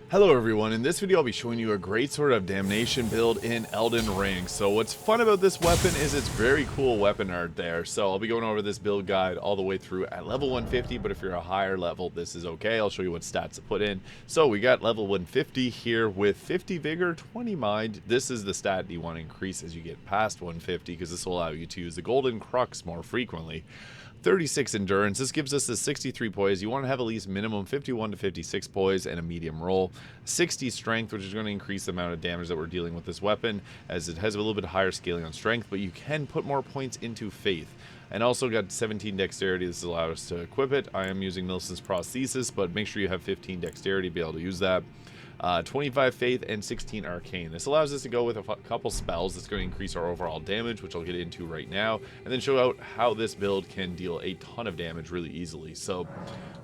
Hello everyone, in this video I'll be showing you a Greatsword of Damnation build in Elden Ring. So what's fun about this weapon is it's very cool weapon art there. So I'll be going over this build guide all the way through at level 150, but if you're a higher level, this is okay. I'll show you what stats to put in. So we got level 150 here with 50 Vigor, 20 Mind. This is the stat you want to increase as you get past 150 because this will allow you to use the Golden Crux more frequently. 36 endurance. This gives us a 63 poise. You want to have at least minimum 51 to 56 poise and a medium roll. 60 strength, which is going to increase the amount of damage that we're dealing with this weapon, as it has a little bit higher scaling on strength, but you can put more points into faith. And also got 17 dexterity. This allows us to equip it. I am using Millicent's prosthesis, but make sure you have 15 dexterity to be able to use that. 25 faith and 16 arcane. This allows us to go with a couple spells that's going to increase our overall damage, which I'll get into right now, and then show out how this build can deal a ton of damage really easily. So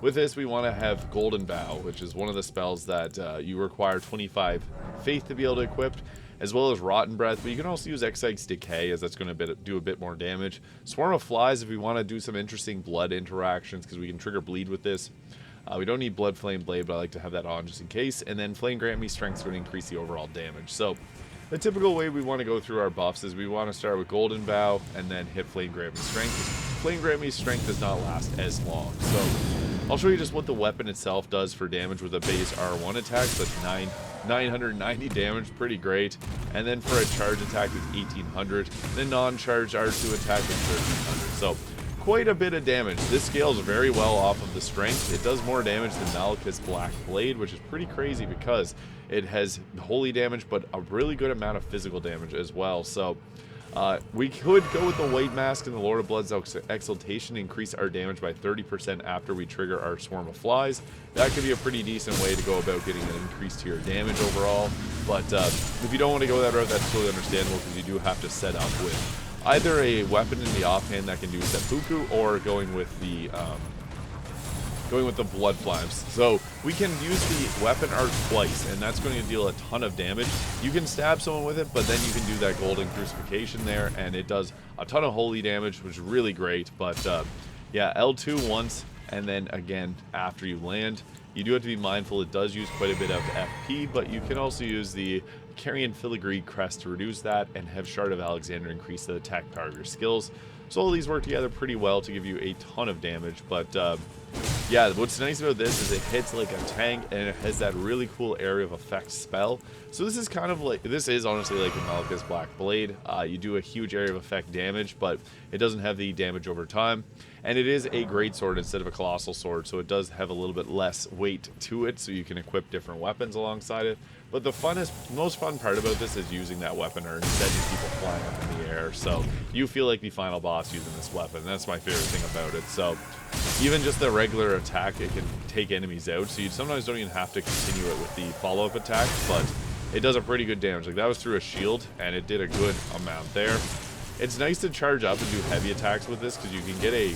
with this, we want to have Golden Bow, which is one of the spells that you require 25 faith to be able to equip, as well as Rotten Breath, but you can also use Exight's Decay, as that's going to do a bit more damage. Swarm of Flies, if we want to do some interesting blood interactions, because we can trigger bleed with this. We don't need Blood Flame Blade, but I like to have that on just in case. And then Flame Grant Me Strength is going to increase the overall damage. So the typical way we want to go through our buffs is we want to start with Golden Bow and then hit Flame Grant Me Strength. Flame Grant Me Strength does not last as long. So I'll show you just what the weapon itself does for damage with a base R1 attack. So that's 990 damage, pretty great. And then for a charge attack it's 1800. Then non-charge R2 attack is 1300. So quite a bit of damage. This scales very well off of the strength. It does more damage than Maliketh's Black Blade, which is pretty crazy because it has holy damage, but a really good amount of physical damage as well. So we could go with the White Mask and the Lord of Blood's Exaltation, increase our damage by 30% after we trigger our Swarm of Flies. That could be a pretty decent way to go about getting an increase to your damage overall. But if you don't want to go that route, that's totally understandable because you do have to set up with either a weapon in the offhand that can do seppuku, or going with the blood flames. So we can use the weapon art twice, and that's going to deal a ton of damage. You can stab someone with it, but then you can do that golden crucifixion there, and it does a ton of holy damage, which is really great. But yeah, L2 once, and then again after you land. You do have to be mindful, it does use quite a bit of FP, but you can also use the Carrion Filigree Crest to reduce that, and have Shard of Alexander increase the attack power of your skills. So all these work together pretty well to give you a ton of damage. But yeah, what's nice about this is it hits like a tank, and it has that really cool area of effect spell. So this is kind of like, this is honestly like a Maliketh's Black Blade. You do a huge area of effect damage, but it doesn't have the damage over time. And it is a great sword instead of a colossal sword, so it does have a little bit less weight to it, so you can equip different weapons alongside it. But the most fun part about this is using that weapon or sending people flying up in the air. So you feel like the final boss using this weapon. That's my favorite thing about it. So even just the regular attack, it can take enemies out. So you sometimes don't even have to continue it with the follow-up attack, but it does a pretty good damage. Like that was through a shield, and it did a good amount there. It's nice to charge up and do heavy attacks with this because you can get a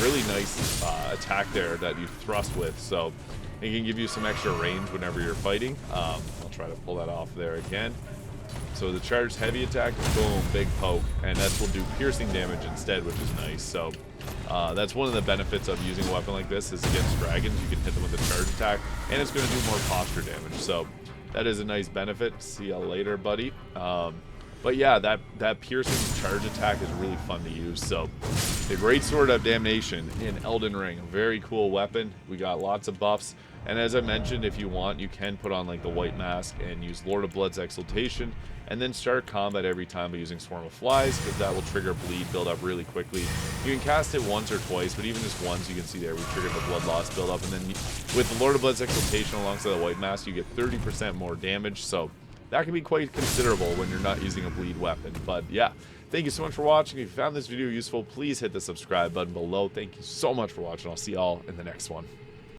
really nice attack there that you thrust with. So it can give you some extra range whenever you're fighting. I'll try to pull that off there again. So the charged heavy attack is boom, big poke, and that will do piercing damage instead, which is nice. So that's one of the benefits of using a weapon like this is against dragons. You can hit them with a charge attack, and it's going to do more posture damage. So that is a nice benefit. See you later, buddy. But yeah, that piercing charge attack is really fun to use. So the Greatsword of Damnation in Elden Ring, a very cool weapon. We got lots of buffs, and as I mentioned, if you want, you can put on like the White Mask and use Lord of Blood's Exaltation, and then start combat every time by using Swarm of Flies, because that will trigger bleed build up really quickly. You can cast it once or twice, but even just once, you can see there we triggered the blood loss build up, and then with the Lord of Blood's Exaltation alongside the White Mask, you get 30% more damage. So that can be quite considerable when you're not using a bleed weapon. But yeah, thank you so much for watching. If you found this video useful, please hit the subscribe button below. Thank you so much for watching. I'll see y'all in the next one.